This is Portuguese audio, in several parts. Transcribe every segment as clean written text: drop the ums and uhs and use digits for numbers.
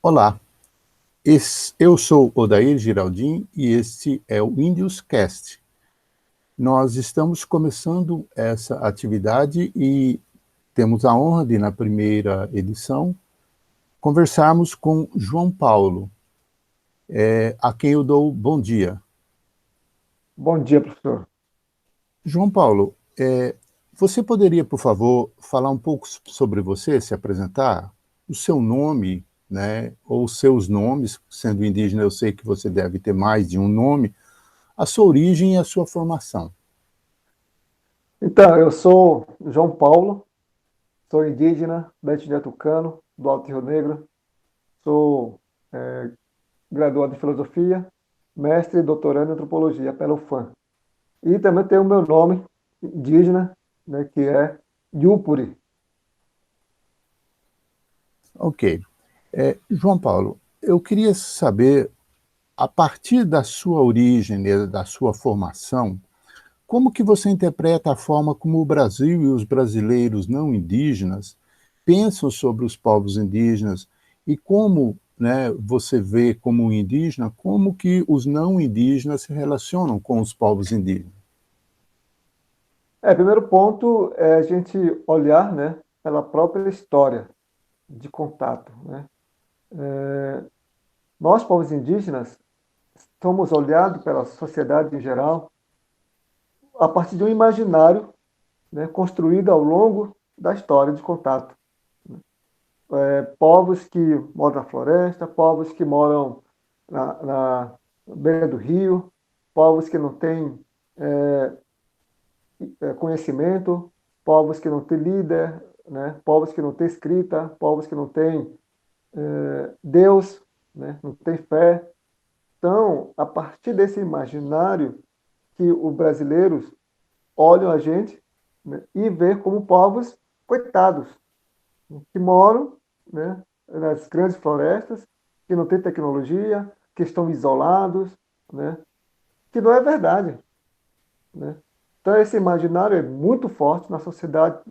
Olá, eu sou Odair Giraldin e este é o Índios Cast. Nós estamos começando essa atividade e temos a honra de, na primeira edição, conversarmos com João Paulo, a quem eu dou bom dia. Bom dia, professor. João Paulo, você poderia, por favor, falar um pouco sobre você, se apresentar? O seu nome, né, ou os seus nomes, sendo indígena, eu sei que você deve ter mais de um nome, a sua origem e a sua formação. Então, eu sou João Paulo, sou indígena da etnia tucano, do Alto Rio Negro, sou graduado em filosofia, mestre e doutorando em antropologia pela UFAM. E também tenho o meu nome indígena, né, que é Yupuri. Ok. João Paulo, eu queria saber, a partir da sua origem, né, da sua formação, como que você interpreta a forma como o Brasil e os brasileiros não indígenas pensam sobre os povos indígenas e como, né, você vê como um indígena, como que os não indígenas se relacionam com os povos indígenas? Primeiro ponto é a gente olhar, né, pela própria história de contato, né? Nós, povos indígenas, somos olhados pela sociedade em geral a partir de um imaginário, né, construído ao longo da história de contato. Povos que moram na floresta, povos que moram na beira do rio, povos que não têm conhecimento, povos que não têm líder, né, povos que não têm escrita, povos que não têm Deus, né, não têm fé. Então, a partir desse imaginário que os brasileiros olham a gente, né, e vê como povos coitados, que moram, né, nas grandes florestas, que não têm tecnologia, que estão isolados, né, que não é verdade. Né? Então, esse imaginário é muito forte na sociedade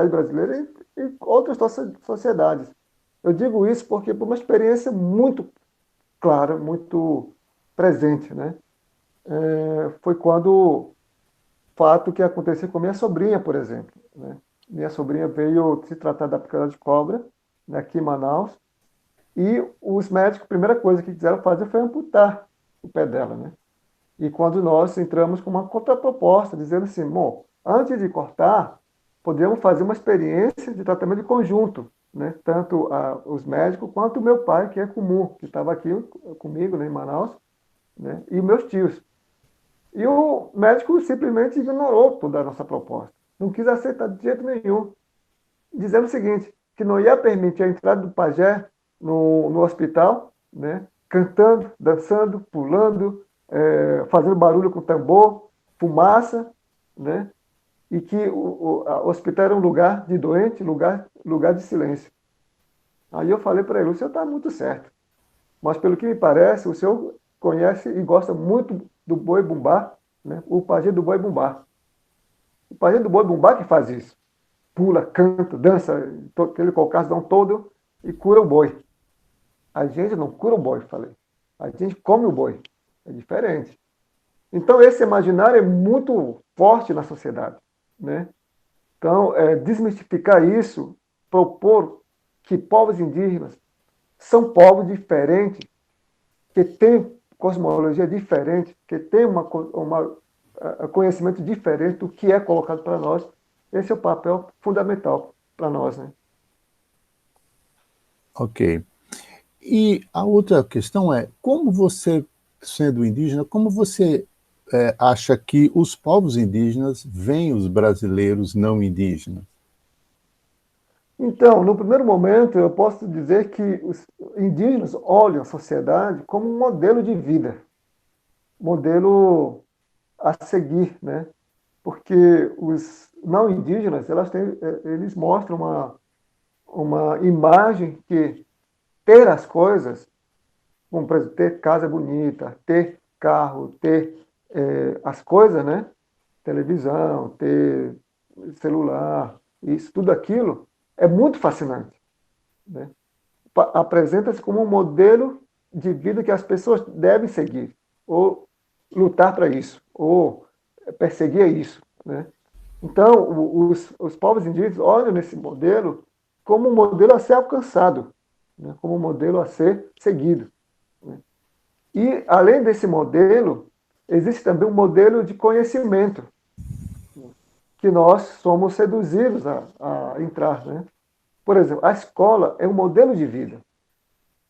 brasileira e outras sociedades. Eu digo isso porque por uma experiência muito clara, muito presente. Né? Foi quando o fato que aconteceu com minha sobrinha, por exemplo. Né? Minha sobrinha veio se tratar da picada de cobra, né, aqui em Manaus, e os médicos, a primeira coisa que quiseram fazer foi amputar o pé dela, né? E quando nós entramos com uma contraproposta, dizendo assim, bom, antes de cortar, podemos fazer uma experiência de tratamento de conjunto, né? Tanto os médicos quanto o meu pai, que é comum, que estava aqui comigo, né, em Manaus, né? E meus tios. E o médico simplesmente ignorou toda a nossa proposta. Não quis aceitar de jeito nenhum, dizendo o seguinte, que não ia permitir a entrada do pajé no hospital, né? Cantando, dançando, pulando, fazendo barulho com tambor, fumaça, né? E que o hospital era um lugar de doente, lugar de silêncio. Aí eu falei para ele, o senhor está muito certo, mas pelo que me parece, o senhor conhece e gosta muito do boi bumbá, né? O pajé do boi bumbá. O pajé do boi bumbá que faz isso. Pula, canta, dança, aquele cocasdão todo e cura o boi. A gente não cura o boi, falei. A gente come o boi. É diferente. Então, esse imaginário é muito forte na sociedade. Né? Então, desmistificar isso, propor que povos indígenas são povos diferentes, que têm cosmologia diferente, que têm conhecimento diferente do que é colocado para nós, esse é o papel fundamental para nós. Né? Ok. E a outra questão é, como você, sendo indígena, como você acha que os povos indígenas veem os brasileiros não indígenas? Então, no primeiro momento, eu posso dizer que os indígenas olham a sociedade como um modelo de vida, modelo a seguir, né? Porque os não indígenas, eles mostram uma imagem que ter as coisas, como por exemplo, ter casa bonita, ter carro, ter as coisas, né? Televisão, ter celular, isso, tudo aquilo é muito fascinante. Né? apresenta-se como um modelo de vida que as pessoas devem seguir, ou lutar para isso, ou perseguir isso, né? Então, os povos indígenas olham nesse modelo como um modelo a ser alcançado, né? Como um modelo a ser seguido, né? E, além desse modelo, existe também um modelo de conhecimento, que nós somos seduzidos a entrar, né? Por exemplo, a escola é um modelo de vida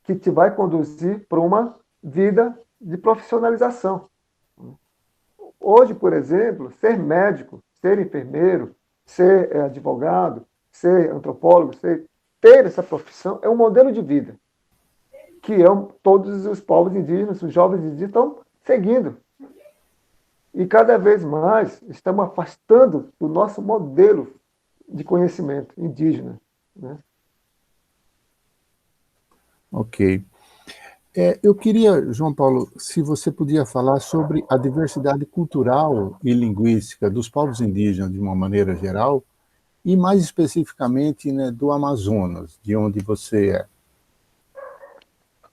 que te vai conduzir para uma vida de profissionalização. Hoje, por exemplo, ser médico, ser enfermeiro, ser advogado, ser antropólogo, ter essa profissão é um modelo de vida que todos os povos indígenas, os jovens indígenas estão seguindo. E cada vez mais estamos afastando do nosso modelo de conhecimento indígena, né? Ok. Eu queria, João Paulo, se você podia falar sobre a diversidade cultural e linguística dos povos indígenas de uma maneira geral, e mais especificamente, né, do Amazonas, de onde você é.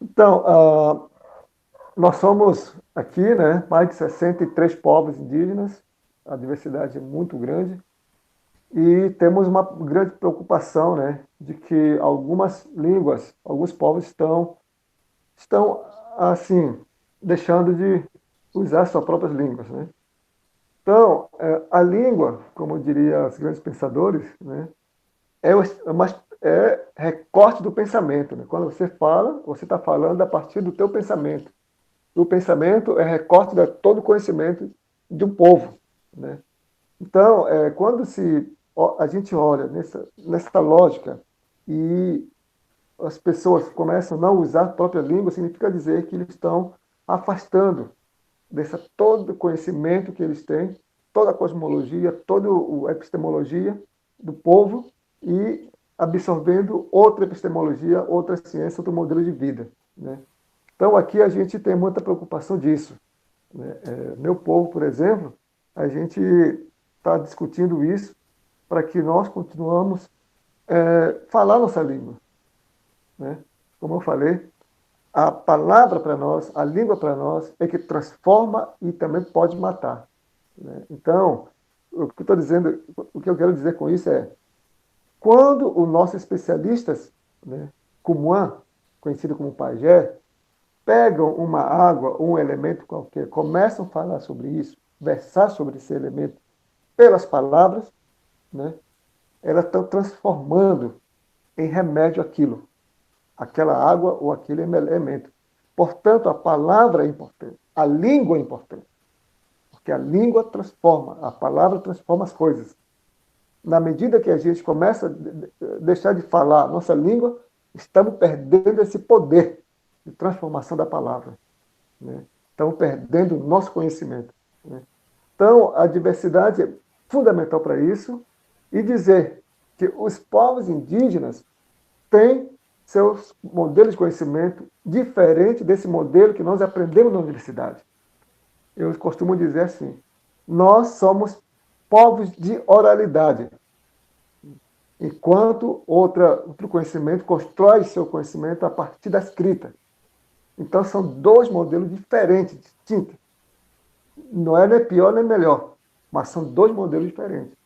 Então, nós somos aqui, né, mais de 63 povos indígenas, a diversidade é muito grande, e temos uma grande preocupação, né, de que algumas línguas, alguns povos estão assim, deixando de usar suas próprias línguas, né? Então, a língua, como diria os grandes pensadores, né, é recorte do pensamento, né? Quando você fala, você está falando a partir do teu pensamento. O pensamento é recorte de todo o conhecimento de um povo, né? Então, quando a gente olha nessa lógica e as pessoas começam a não usar a própria língua, significa dizer que eles estão afastando todo o conhecimento que eles têm, toda a cosmologia, toda a epistemologia do povo e absorvendo outra epistemologia, outra ciência, outro modelo de vida, né? Então, aqui a gente tem muita preocupação disso, né? Meu povo, por exemplo, a gente está discutindo isso para que nós continuamos falar nossa língua, né? Como eu falei, a palavra para nós, a língua para nós, é que transforma e também pode matar, né? Então, o que eu estou dizendo, o que eu quero dizer com isso é, quando os nossos especialistas, né, Cumuã, conhecido como pajé, pegam uma água, um elemento qualquer, começam a falar sobre isso, versar sobre esse elemento pelas palavras, né, elas estão transformando em remédio aquela água ou aquele elemento. Portanto, a palavra é importante, a língua é importante, porque a língua transforma, a palavra transforma as coisas. Na medida que a gente começa a deixar de falar a nossa língua, estamos perdendo esse poder de transformação da palavra, né? Estamos perdendo o nosso conhecimento, né? Então, a diversidade é fundamental para isso, e dizer que os povos indígenas têm seus modelos de conhecimento diferente desse modelo que nós aprendemos na universidade. Eu costumo dizer assim, nós somos povos de oralidade, enquanto outro conhecimento constrói seu conhecimento a partir da escrita. Então, são dois modelos diferentes, distintos. Não é nem pior nem melhor, mas são dois modelos diferentes.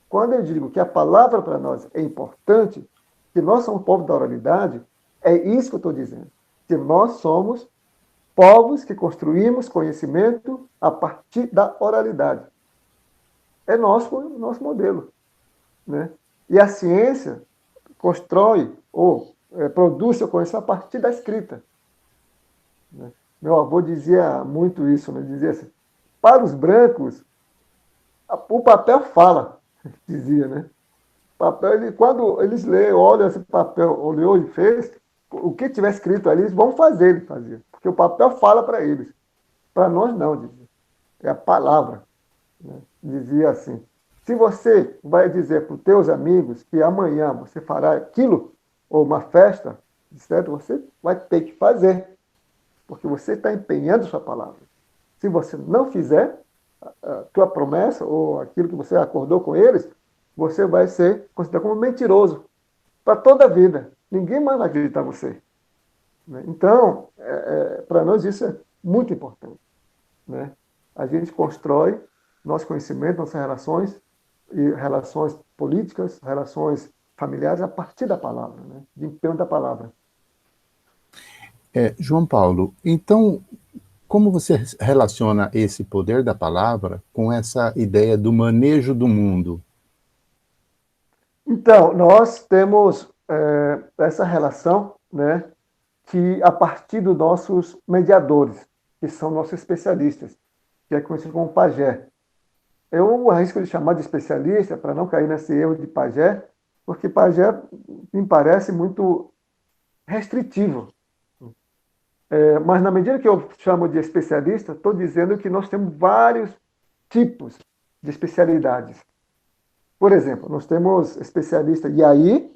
Quando eu digo que a palavra para nós é importante, que nós somos povo da oralidade, é isso que eu estou dizendo. Que nós somos povos que construímos conhecimento a partir da oralidade. É nosso modelo, né? E a ciência constrói ou produz seu conhecimento a partir da escrita, né? Meu avô dizia muito isso, né? Dizia assim, para os brancos, o papel fala, dizia, né? Papel, quando eles olham esse papel, olhou e fez, o que tiver escrito ali, eles vão fazer, ele fazia. Porque o papel fala para eles. Para nós não, dizia. É a palavra, né? Dizia assim, se você vai dizer para os teus amigos que amanhã você fará aquilo, ou uma festa, certo? Você vai ter que fazer, porque você está empenhando sua palavra. Se você não fizer a tua promessa, ou aquilo que você acordou com eles, você vai ser considerado como mentiroso para toda a vida. Ninguém mais vai acreditar em você. Né? Então, para nós isso é muito importante. Né? A gente constrói nosso conhecimento, nossas relações, e relações políticas, relações familiares, a partir da palavra, né? De empenho da palavra. João Paulo, então, como você relaciona esse poder da palavra com essa ideia do manejo do mundo? Então, nós temos essa relação, né, que a partir dos nossos mediadores, que são nossos especialistas, que é conhecido como pajé. Eu arrisco de chamar de especialista para não cair nesse erro de pajé, porque pajé me parece muito restritivo. Mas na medida que eu chamo de especialista, estou dizendo que nós temos vários tipos de especialidades. Por exemplo, nós temos especialista Yaí,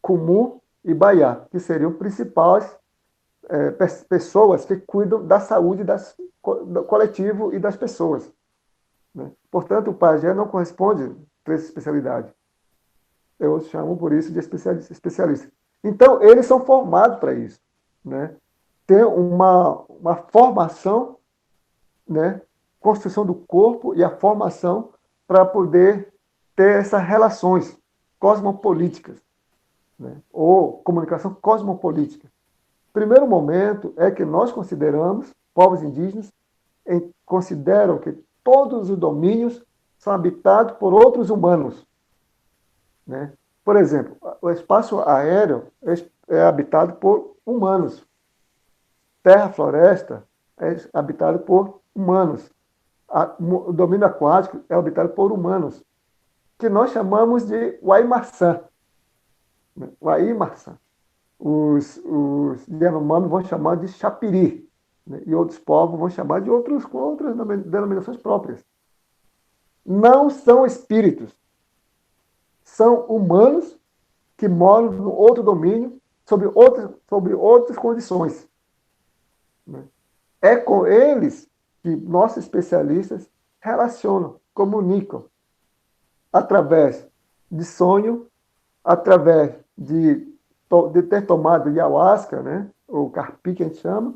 Kumu e Baiá, que seriam principais pessoas que cuidam da saúde do coletivo e das pessoas. Né? Portanto, o pajé não corresponde a três especialidades. Eu chamo por isso de especialista. Então, eles são formados para isso. Né? Tem uma formação, né? Construção do corpo e a formação para poder ter essas relações cosmopolíticas, né? Ou comunicação cosmopolítica. Primeiro momento é que nós consideramos, povos indígenas, consideram que todos os domínios são habitados por outros humanos. Né? Por exemplo, o espaço aéreo é habitado por humanos. Terra, floresta é habitado por humanos. O domínio aquático é habitado por humanos, que nós chamamos de Waimaçã. Waimaçã. Os Yanomami vão chamar de Chapiri, né? E outros povos vão chamar de com outras denominações próprias. Não são espíritos, são humanos que moram no outro domínio, sobre outras condições. Né? É com eles que nossos especialistas relacionam, comunicam, através de sonho, através de ter tomado ayahuasca, né, ou carpi, que a gente chama,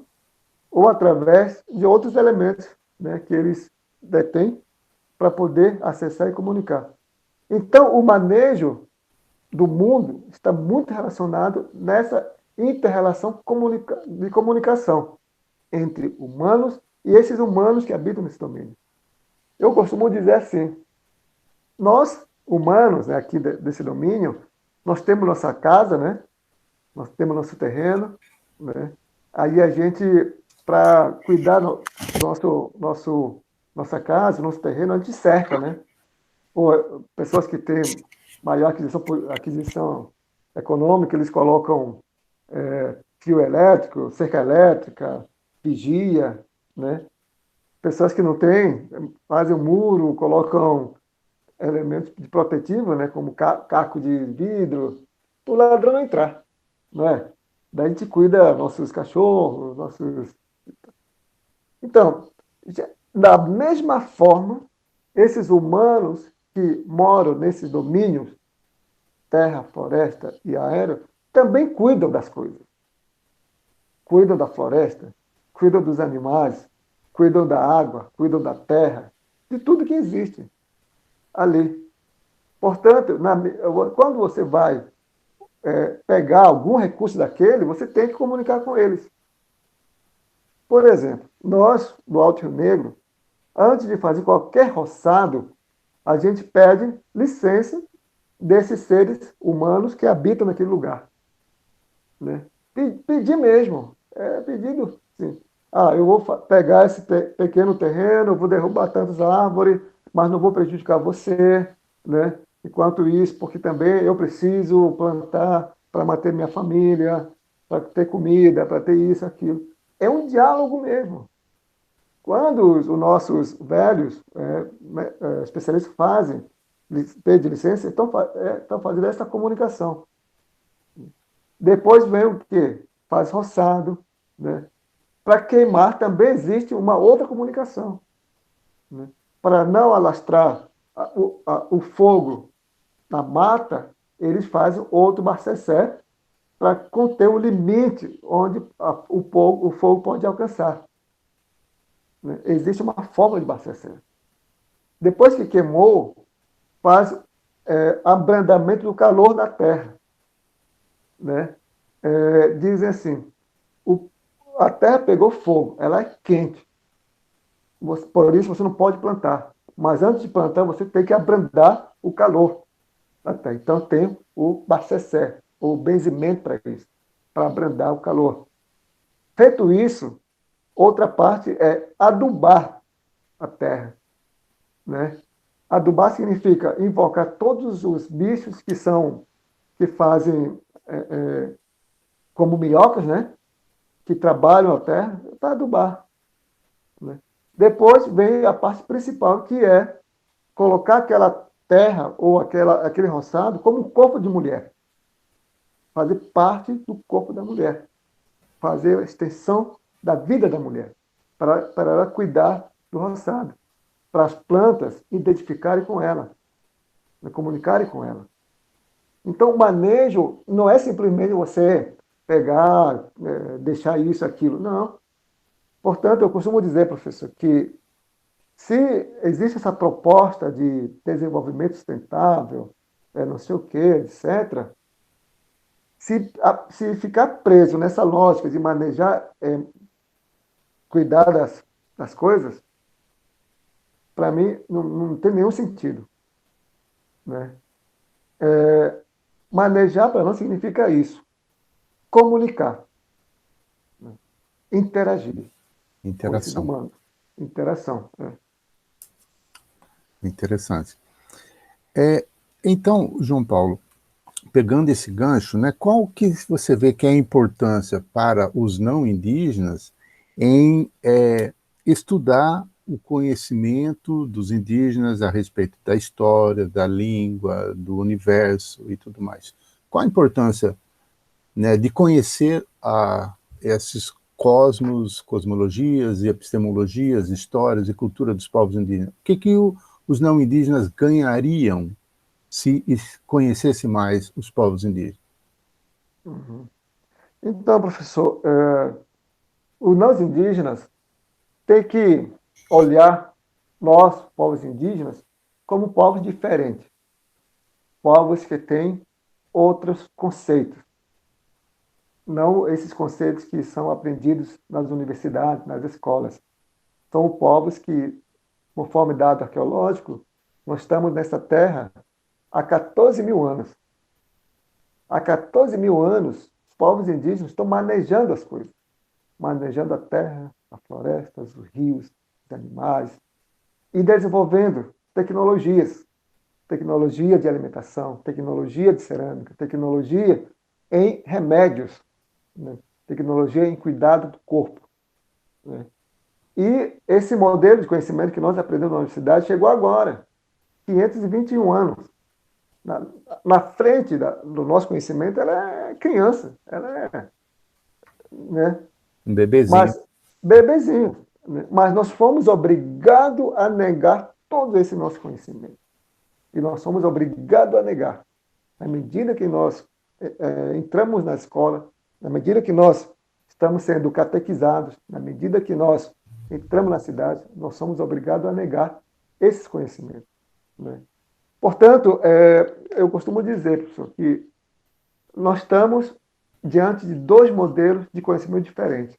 ou através de outros elementos, né, que eles detêm para poder acessar e comunicar. Então, o manejo do mundo está muito relacionado nessa inter-relação de comunicação entre humanos e esses humanos que habitam nesse domínio. Eu costumo dizer assim, nós, humanos, né, aqui desse domínio, nós temos nossa casa, né? Nós temos nosso terreno, né? Aí a gente, para cuidar nossa casa, nosso terreno, a gente cerca, né? Ou, pessoas que têm maior aquisição econômica, eles colocam fio elétrico, cerca elétrica, vigia, né? Pessoas que não têm, fazem um muro, colocam elementos de protetivo, né? Como caco de vidro, para o ladrão não entrar, não é? Daí a gente cuida nossos cachorros, nossos... Então, da mesma forma, esses humanos que moram nesses domínios, terra, floresta e aéreo, também cuidam das coisas. Cuidam da floresta, cuidam dos animais, cuidam da água, cuidam da terra, de tudo que existe ali. Portanto, quando você vai pegar algum recurso daquele, você tem que comunicar com eles. Por exemplo, nós, do Alto Rio Negro, antes de fazer qualquer roçado, a gente pede licença desses seres humanos que habitam naquele lugar. Né? Pedir mesmo, pedido, sim. Eu vou pegar esse pequeno terreno, eu vou derrubar tantas árvores, mas não vou prejudicar você, né? Enquanto isso, porque também eu preciso plantar para manter minha família, para ter comida, para ter isso, aquilo. É um diálogo mesmo. Quando os nossos velhos especialistas pedem licença, estão fazendo essa comunicação. Depois vem o quê? Faz roçado. Né? Para queimar também existe uma outra comunicação. Né? Para não alastrar o fogo na mata, eles fazem outro bacessé para conter o limite onde o fogo pode alcançar. Né? Existe uma forma de bacessé. Depois que queimou, faz abrandamento do calor da terra. Né? Dizem assim, o, a terra pegou fogo, ela é quente. Por isso você não pode plantar. Mas antes de plantar, você tem que abrandar o calor da terra. Então tem o bacessé, o benzimento para isso, para abrandar o calor. Feito isso, outra parte é adubar a terra. Né? Adubar significa invocar todos os bichos que fazem como minhocas, né? Que trabalham a terra, para adubar. Né? Depois vem a parte principal, que é colocar aquela terra ou aquele roçado como um corpo de mulher. Fazer parte do corpo da mulher. Fazer a extensão da vida da mulher. Para ela cuidar do roçado. Para as plantas identificarem com ela. Né, comunicarem com ela. Então, o manejo não é simplesmente você pegar, deixar isso, aquilo. Não. Portanto, eu costumo dizer, professor, que se existe essa proposta de desenvolvimento sustentável, não sei o quê, etc., se ficar preso nessa lógica de manejar, cuidar das coisas, para mim não tem nenhum sentido. Né? Manejar para nós significa isso: comunicar, né? Interagir com esses Interação. humanos. Interação. Né? Interessante. Então, João Paulo, pegando esse gancho, né, qual que você vê que é a importância para os não indígenas em estudar o conhecimento dos indígenas a respeito da história, da língua, do universo e tudo mais? Qual a importância, né, de conhecer esses cosmos, cosmologias e epistemologias, histórias e cultura dos povos indígenas? O que os não indígenas ganhariam se conhecesse mais os povos indígenas? Uhum. Então, professor, os nós indígenas têm que olhar nós, povos indígenas, como povos diferentes, povos que têm outros conceitos, não esses conceitos que são aprendidos nas universidades, nas escolas. São povos que, conforme dado arqueológico, nós estamos nessa terra há 14 mil anos. Há 14 mil anos, os povos indígenas estão manejando as coisas, manejando a terra, a floresta, os rios, os animais, e desenvolvendo tecnologias, tecnologia de alimentação, tecnologia de cerâmica, tecnologia em remédios, né? Tecnologia em cuidado do corpo. Né? E esse modelo de conhecimento que nós aprendemos na universidade chegou agora, 521 anos. Na frente do nosso conhecimento, ela é criança, ela é, né? Um bebezinho. Mas bebezinho. Né? Mas nós fomos obrigados a negar todo esse nosso conhecimento. E nós somos obrigados a negar. Na medida que nós entramos na escola, na medida que nós estamos sendo catequizados, na medida que nós entramos na cidade, nós somos obrigados a negar esses conhecimentos. Né? Portanto, eu costumo dizer, professor, que nós estamos diante de dois modelos de conhecimento diferentes,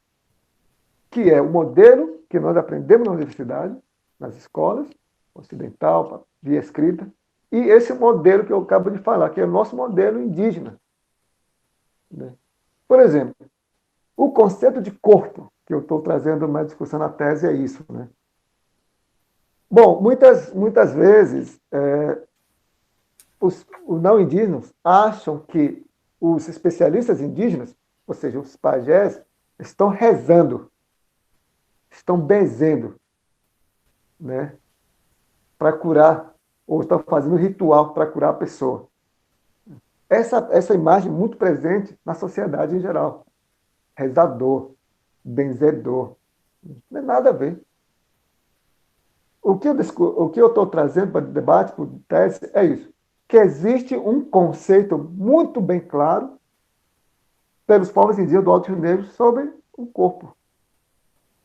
que é o modelo que nós aprendemos na universidade, nas escolas, ocidental, via escrita, e esse modelo que eu acabo de falar, que é o nosso modelo indígena. Né? Por exemplo, o conceito de corpo, que eu estou trazendo uma discussão na tese, é isso. Né? Bom, muitas vezes, os não indígenas acham que os especialistas indígenas, ou seja, os pajés, estão rezando, estão benzendo, né, para curar, ou estão fazendo ritual para curar a pessoa. Essa imagem muito presente na sociedade em geral. Rezador, benzedor. Não tem nada a ver. O que eu estou trazendo para o debate, para o tese, é isso. que existe um conceito muito bem claro pelos povos indígenas do Alto Rio Negro sobre o corpo.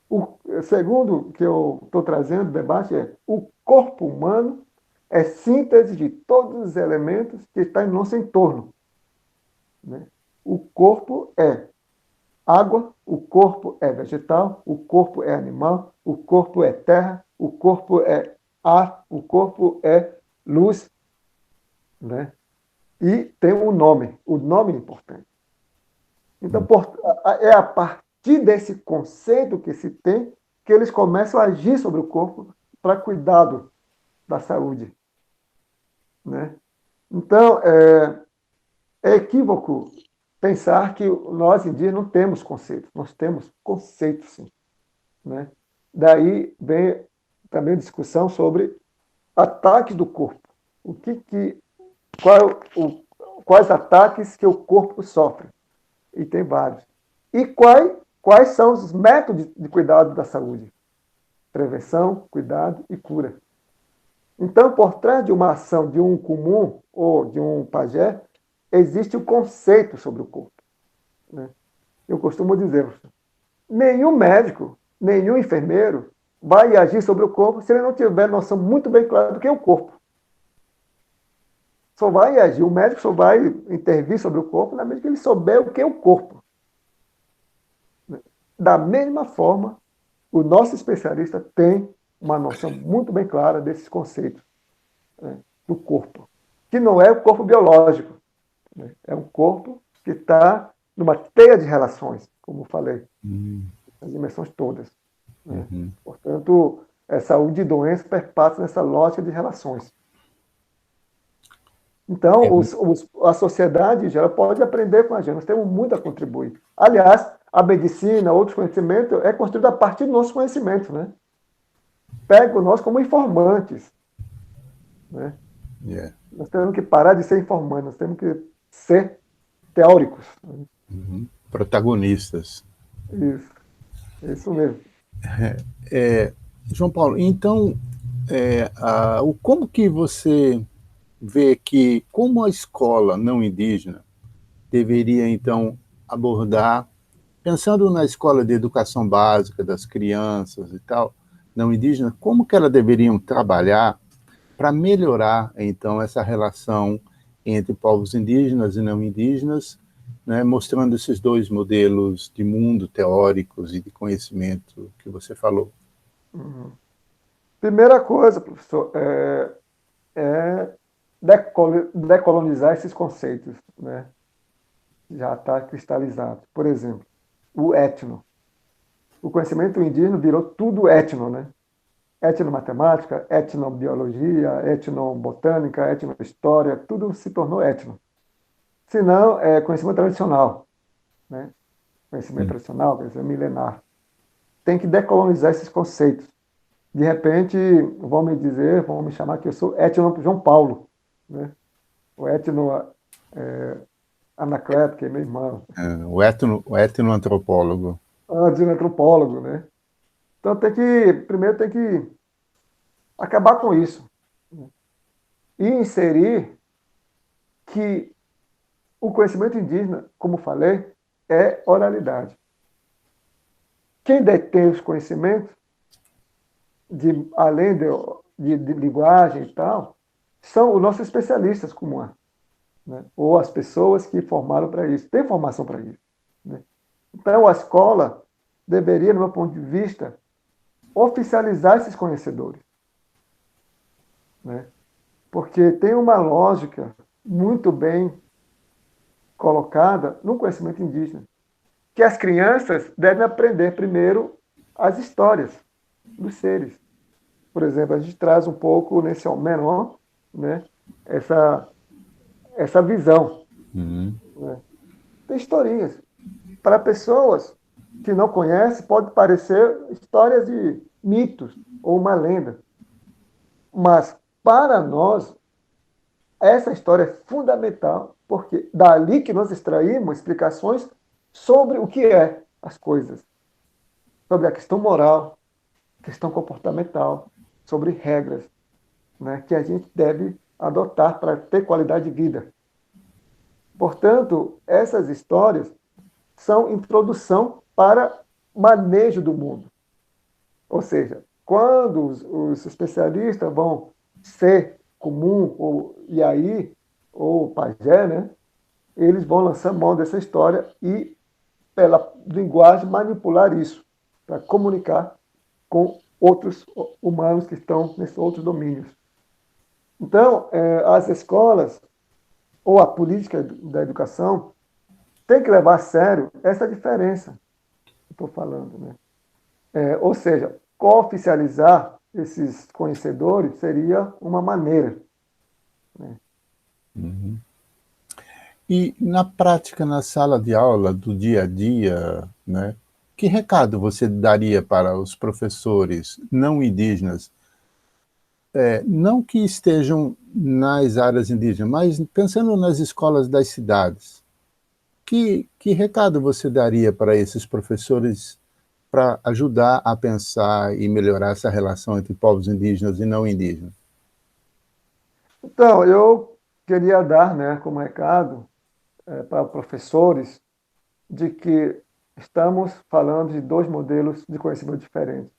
O segundo que eu estou trazendo no debate é o corpo humano é síntese de todos os elementos que estão em nosso entorno. Né? O corpo é água, o corpo é vegetal, o corpo é animal, o corpo é terra, o corpo é ar, o corpo é luz, né? E tem um nome, o nome é importante. Então, é a partir desse conceito que se tem que eles começam a agir sobre o corpo para cuidado da saúde, né? Então, é equívoco pensar que nós indígenas não temos conceitos. Nós temos conceitos, sim, né? Daí vem também a discussão sobre ataques do corpo. Quais ataques que o corpo sofre? E tem vários. E quais são os métodos de cuidado da saúde? Prevenção, cuidado e cura. Então, por trás de uma ação de um comum ou de um pajé, existe o conceito sobre o corpo. Né? Eu costumo dizer, nenhum médico, nenhum enfermeiro vai agir sobre o corpo se ele não tiver noção muito bem clara do que é o corpo. Só vai agir, o médico só vai intervir sobre o corpo na medida que ele souber o que é o corpo. Da mesma forma, o nosso especialista tem uma noção muito bem clara desses conceitos, né, do corpo, que não é o corpo biológico, né, é um corpo que está numa teia de relações, como eu falei, as dimensões todas. Né? Portanto, saúde e doença perpassam nessa lógica de relações. Então, a sociedade já pode aprender com a gente, nós temos muito a contribuir. Aliás, a medicina, outros conhecimentos, é construída a partir do nosso conhecimento, né? Pega nós como informantes. Né? Yeah. Nós temos que parar de ser informantes, nós temos que ser teóricos. Protagonistas. Isso mesmo. João Paulo, então, como que você vê que, como a escola não indígena deveria, então, abordar, pensando na escola de educação básica das crianças e tal, não indígena, como que elas deveriam trabalhar para melhorar, então, essa relação entre povos indígenas e não indígenas, né, mostrando esses dois modelos de mundo teóricos e de conhecimento que você falou? Primeira coisa, professor, é decolonizar esses conceitos, né? Já está cristalizado. Por exemplo, o etno. O conhecimento indígena virou tudo etno, né? Etnomatemática, etnobiologia, etnobotânica, etnohistória, tudo se tornou etno. Se não, é conhecimento tradicional, né? Conhecimento tradicional, conhecimento milenar. Tem que decolonizar esses conceitos. De repente, vão me chamar que eu sou etno João Paulo, né? O etno Anacleto, que é meu irmão. O etnoantropólogo. Antropólogo, né? Então primeiro tem que acabar com isso. Né? E inserir que o conhecimento indígena, como falei, é oralidade. Quem detém os conhecimentos, além de linguagem e tal, são os nossos especialistas comuns, né? Ou as pessoas que formaram para isso, têm formação para isso. Né? Então, a escola deveria, no meu ponto de vista, oficializar esses conhecedores. Né? Porque tem uma lógica muito bem colocada no conhecimento indígena, que as crianças devem aprender primeiro as histórias dos seres. Por exemplo, a gente traz um pouco nesse menor, né, essa visão. Né? Tem historinhas. Para pessoas que não conhecem, pode parecer histórias de mitos ou uma lenda. Mas, para nós, essa história é fundamental, porque dali que nós extraímos explicações sobre o que é as coisas, sobre a questão moral, questão comportamental, sobre regras, né, que a gente deve adotar para ter qualidade de vida. Portanto, essas histórias são introdução para manejo do mundo. Ou seja, quando os especialistas vão ser comum, ou Iaí, ou pajé, né, eles vão lançar mão dessa história e, pela linguagem, manipular isso para comunicar com outros humanos que estão nesses outros domínios. Então, as escolas ou a política da educação tem que levar a sério essa diferença que estou falando, né? Ou seja, cooficializar esses conhecedores seria uma maneira, né? Uhum. E na prática, na sala de aula, do dia a dia, né, que recado você daria para os professores não indígenas, não que estejam nas áreas indígenas, mas pensando nas escolas das cidades, que recado você daria para esses professores para ajudar a pensar e melhorar essa relação entre povos indígenas e não indígenas? Então, eu queria dar, né, como recado para professores de que estamos falando de dois modelos de conhecimento diferentes.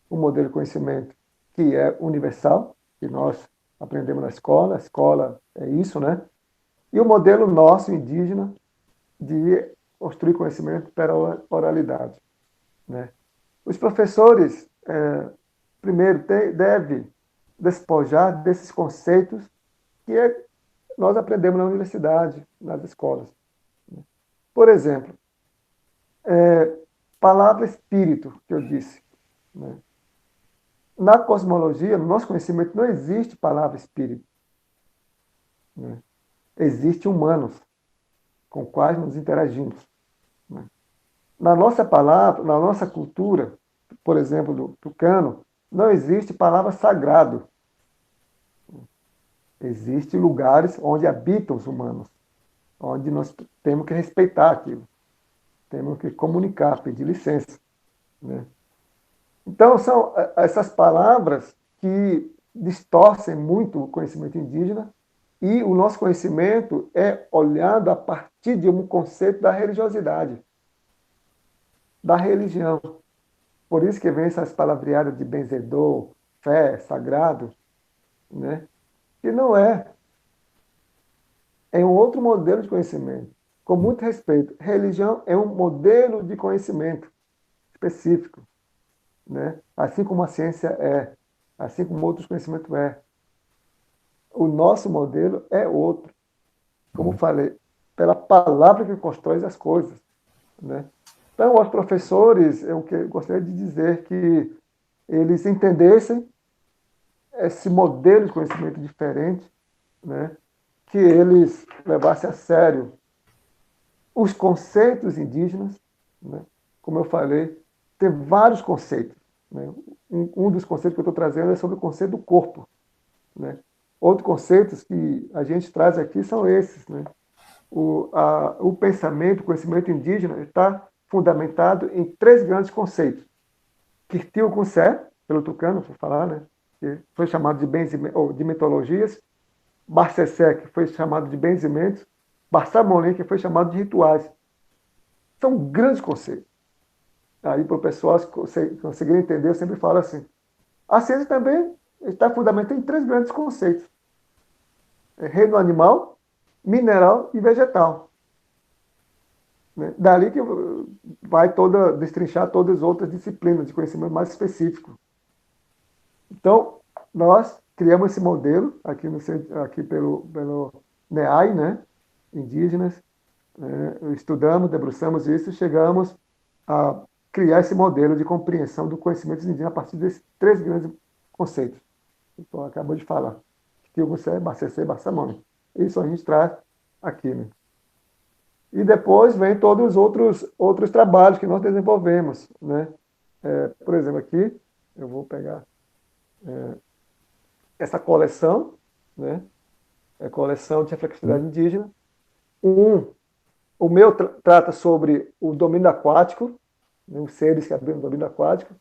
Um modelo de conhecimento que é universal, que nós aprendemos na escola, a escola é isso, né? E o modelo nosso, indígena, de construir conhecimento pela oralidade, né? Os professores, primeiro, devem despojar desses conceitos que nós aprendemos na universidade, nas escolas. Por exemplo, palavra espírito, que eu disse, né? Na cosmologia, no nosso conhecimento, não existe palavra espírito, né? Existe humanos com quais nos interagimos, né? Na nossa palavra, na nossa cultura, por exemplo, do tucano, não existe palavra sagrado. Existem lugares onde habitam os humanos, onde nós temos que respeitar aquilo, temos que comunicar, pedir licença, né? Então, são essas palavras que distorcem muito o conhecimento indígena e o nosso conhecimento é olhado a partir de um conceito da religiosidade, da religião. Por isso que vem essas palavreadas de benzedor, fé, sagrado, né? Que não é. É um outro modelo de conhecimento. Com muito respeito, religião é um modelo de conhecimento específico, né? Assim como a ciência é, assim como outros conhecimentos é. O nosso modelo é outro. Como falei, pela palavra que constrói as coisas, né? Então, aos professores, eu gostaria de dizer que eles entendessem esse modelo de conhecimento diferente, né? Que eles levassem a sério os conceitos indígenas, né? Como eu falei, tem vários conceitos, né? Um dos conceitos que eu estou trazendo é sobre o conceito do corpo, né? Outros conceitos que a gente traz aqui são esses, né? O pensamento, o conhecimento indígena está fundamentado em três grandes conceitos. Kirtil Kunsé, pelo tucano, vou falar, né? Que foi chamado de ou de mitologias. Barcessé, que foi chamado de benzimentos. Barçamolém, que foi chamado de rituais. São grandes conceitos. Aí, para o pessoal conseguir entender, eu sempre falo assim, a ciência também está fundamentada em três grandes conceitos. Reino animal, mineral e vegetal. Né? Dali que vai destrinchar todas as outras disciplinas de conhecimento mais específico. Então, nós criamos esse modelo aqui pelo NEAI, né? Indígenas, estudamos, debruçamos isso e chegamos a criar esse modelo de compreensão do conhecimento indígena a partir desses três grandes conceitos. Então, acabou de falar. Tilbucé, Bacessé, Bassamão. Isso a gente traz aqui, né? E depois vem todos os outros trabalhos que nós desenvolvemos, né? Por exemplo, aqui, eu vou pegar essa coleção, né? É coleção de reflexividade indígena. O meu trata sobre o domínio aquático, né? Os seres que habitam no domínio aquático.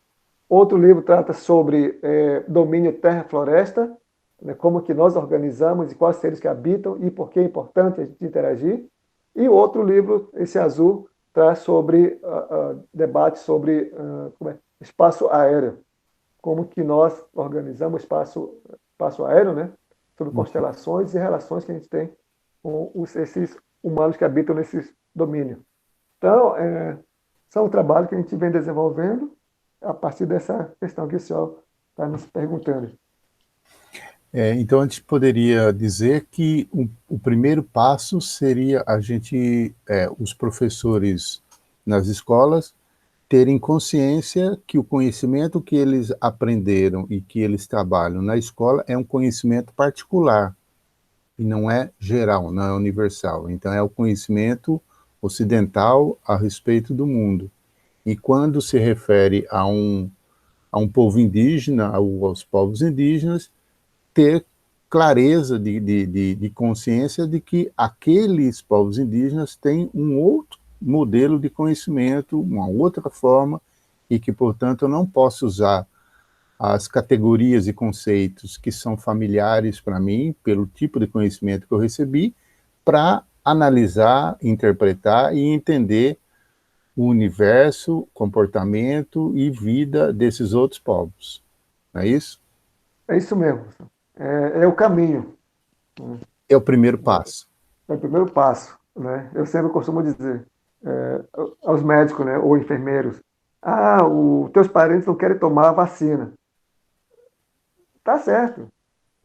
Outro livro trata sobre domínio terra-floresta. né, como que nós organizamos e quais seres que habitam e por que é importante a gente interagir. E o outro livro, esse azul, traz sobre debate sobre espaço aéreo, como que nós organizamos espaço aéreo, né, sobre constelações e relações que a gente tem com esses humanos que habitam nesses domínios. Então, são um trabalho que a gente vem desenvolvendo a partir dessa questão que o senhor está nos perguntando. Então, a gente poderia dizer que o primeiro passo seria a gente, os professores nas escolas, terem consciência que o conhecimento que eles aprenderam e que eles trabalham na escola é um conhecimento particular e não é geral, não é universal. Então, é o conhecimento ocidental a respeito do mundo. E quando se refere a um povo indígena, aos povos indígenas, ter clareza de consciência de que aqueles povos indígenas têm um outro modelo de conhecimento, uma outra forma, e que, portanto, eu não posso usar as categorias e conceitos que são familiares para mim, pelo tipo de conhecimento que eu recebi, para analisar, interpretar e entender o universo, comportamento e vida desses outros povos. Não é isso? É isso mesmo. É o caminho. É o primeiro passo. É o primeiro passo, né? Eu sempre costumo dizer aos médicos, né, ou enfermeiros, os teus parentes não querem tomar a vacina. Tá certo,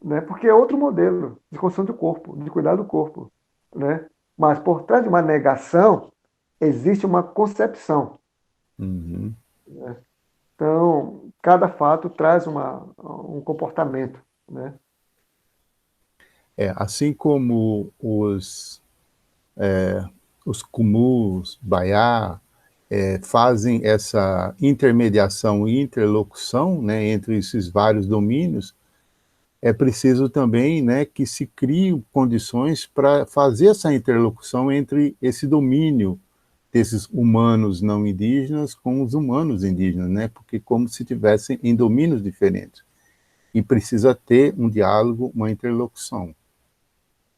né? Porque é outro modelo de construção do corpo, de cuidar do corpo, né? Mas por trás de uma negação existe uma concepção. Uhum. Né? Então, cada fato traz um comportamento, né? Assim como os Kumus, Baiá, fazem essa intermediação e interlocução, né, entre esses vários domínios, é preciso também, né, que se criem condições para fazer essa interlocução entre esse domínio desses humanos não indígenas com os humanos indígenas, né, porque como se tivessem em domínios diferentes. E precisa ter um diálogo, uma interlocução.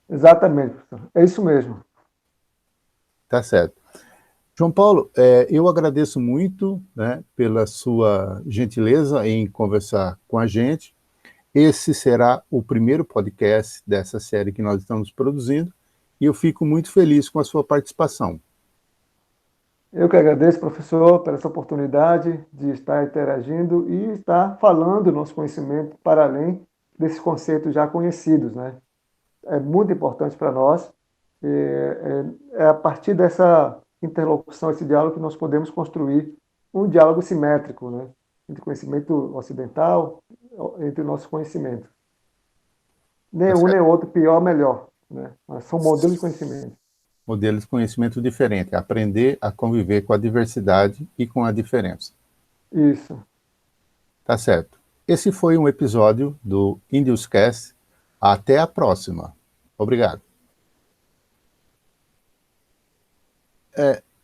Exatamente, professor. É isso mesmo. Tá certo. João Paulo, eu agradeço muito, né, pela sua gentileza em conversar com a gente. Esse será o primeiro podcast dessa série que nós estamos produzindo e eu fico muito feliz com a sua participação. Eu que agradeço, professor, por essa oportunidade de estar interagindo e estar falando nosso conhecimento para além desses conceitos já conhecidos, né? É muito importante para nós. É a partir dessa interlocução, esse diálogo, que nós podemos construir um diálogo simétrico, né? Entre conhecimento ocidental, entre o nosso conhecimento. Nem Tá um nem certo? outro, pior, melhor, né? Mas são modelos de conhecimento. Modelos de conhecimento diferente, aprender a conviver com a diversidade e com a diferença. Isso. Tá certo. Esse foi um episódio do Indioscast. Até a próxima. Obrigado.